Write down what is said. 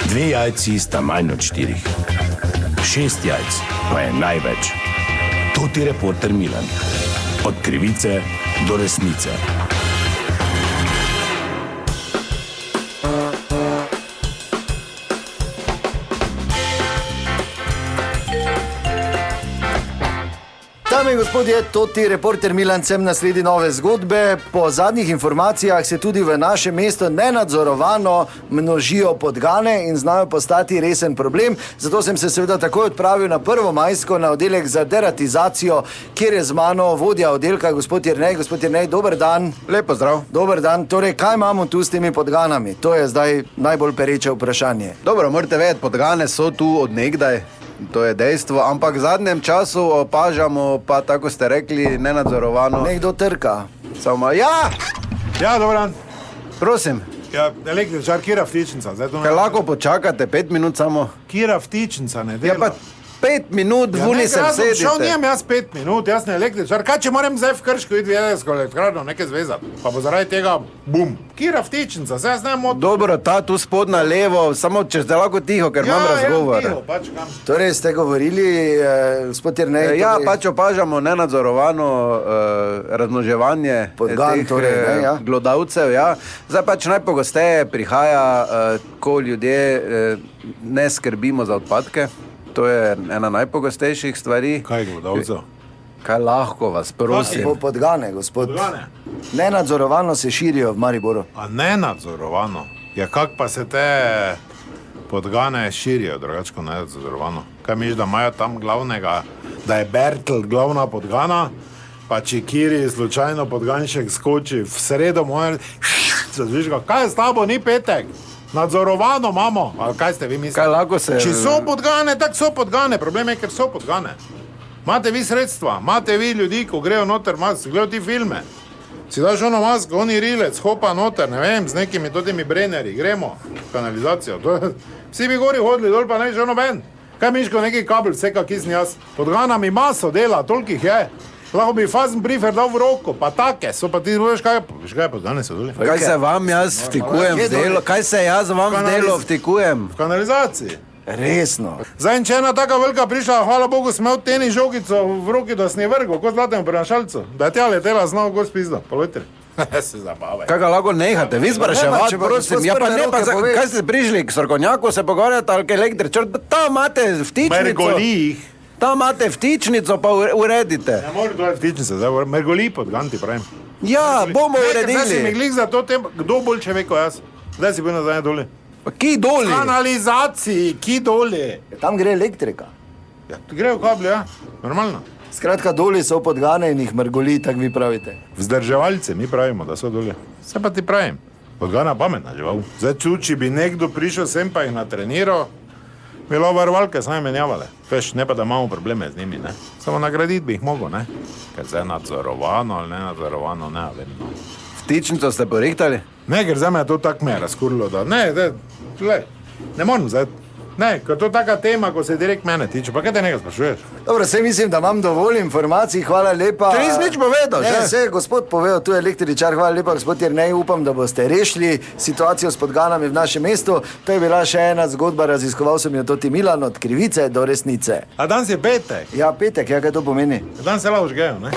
2 jajci sta manj od 4. 6 jajc pa je največ. To ti reporter Milan. Od krivice do resnice. Dame in gospodje, to ti reporter Milan, sem na sledi nove zgodbe. Po zadnjih informacijah se tudi v našem mestu nenadzorovano množijo podgane in znajo postati resen problem. Zato sem se seveda takoj odpravil na Prvomajsko, na oddelek za deratizacijo, kjer je z mano vodja oddelka, gospod Jernej. Gospod Jernej, dober dan. Lep pozdrav. Dober dan. Torej, kaj imamo tu s temi podganami? To je zdaj najbolj pereče vprašanje. Dobro, morate vedeti, podgane so tu od nekdaj. To je dejstvo, ampak v zadnjem času opažamo, pa tako ste rekli, nenadzorovano. Nekdo trka. Samo, ja! Ja, dober dan. Prosim. Ja, električar, kira vtičnica. Kaj lahko počakate 5 minut samo? Kira vtičnica, ne dela. Ja, pa 5 minut vuni se Šel vsedite. nijem jaz 5 minut, jaz ne električar. Kaj, če moram zdaj v Krško iti v jedrsko elektrarno, nekaj zvezati, pa bo zaradi tega, bum. Kira vtičnica, zdaj jaz ne mod... Dobro, ta tu spodna levo, samo če ste lahko tiho, ker imam razgovor. Ja, tiho, pač kam. Torej, ste govorili, gospod Jernej... Ja, pač opažamo nenadzorovano razmnoževanje Podgan, torej, ne, ja. glodavcev. Ja. Zdaj pač najpogosteje prihaja, ko ljudje ne skrbimo za odpadke. To je ena najpogostejših stvari. Kaj glodavcev? Kaj lahko vas prosim? Podgane, gospod. Podgane. Nenadzorovano se širijo v Mariboru. A nenadzorovano? Ja, kak pa se te podgane širijo, drugačko nenadzorovano? Kaj misliš, da imajo tam glavnega, da je Bertl glavna podgana, pa če kiri slučajno podganšek skoči v sredo moje, zvižga, kaj je s tabo, ni petek? Nadzorovano imamo, ali kaj ste vi mislili? Kaj lahko se... Če so podgane, tak so podgane, problem je, ker so podgane. Imate vi sredstva, imate vi ljudi, ko grejo noter, gledajo ti filme. Si daš ono masko, oni rilec, hopa noter, ne vem, z nekimi totimi brenerji, gremo v kanalizacijo. Vsi bi gori hodili dol, pa ne že ono ven. Kaj miško, neki kabel, vse kak izn jaz. Podganami maso dela, tolikih je. Lahko bi fazen brifer dal v roko, pa take so, pa ti veš kaj podgane so doli. Kaj se vam jaz vtikujem v delo? Kaj se jaz vam v delo vtikujem? V kanalizaciji. Resno. Zdaj, če ena taka velika prišla, hvala Bogu, smo imel tenis žogico v roki, da sni vrgo, kot zlatemu prenašalcu. Da je tja letela znal gor spizdo, pa lojte. Se zabavaj. Kaj ga lahko nehate? Vi spraševati, prosim. Ja, pa ne, pa kaj ste prišli k strokovnjaku se pogovarjati, ali k električar? Tam imate vtičnico. Mergoli jih. Tam imate vtičnico, pa uredite. Ne more to je vtičnica, zdaj mergoli podgan ti pravim. Ja, bomo Zdaj si mi uredili. glih za to tem, kdo bolj če ve ko jaz. Zdaj si bil nazaj doli. Pa ki doli? Kanalizaciji, ki doli. Tam gre elektrika. Ja, grejo kabli, ja, normalno. Skratka, doli so podgane in jih mrgoli, tako vi pravite. Vzdrževalci, mi pravimo, da so doli. Se pa ti pravim, podgana pametna žival. Zdaj, če bi nekdo prišel sem pa jih natreniral, bilo varovalke saj menjavale. Veš, ne pa da imamo probleme z njimi, ne. Samo nagraditi bi jih mogel, ne. Ker zdaj nadzorovano ali nenadzorovano, ne vem, no. Vtičnico ste porihtali? Ne, ker zdaj me je to tako me razkurilo, da ne, ne moram zdaj. Ne, ker to je taka tema, ko se direkt mene tiče, pa kaj te nekaj sprašuješ? Dobro, se mislim, da imam dovolj informacij, hvala lepa. Če nisi nič povedal, Ne, že? se je gospod povedal, tu je električar, hvala lepa, gospod Jernej, upam, da boste rešili situacijo s podganami v našem mestu. To je bila še ena zgodba, raziskoval sem jo toti Milan, od krivice do resnice. A danes je petek, Ja, petek, ja, kaj to pomeni? danes se lahko žgejo, ne?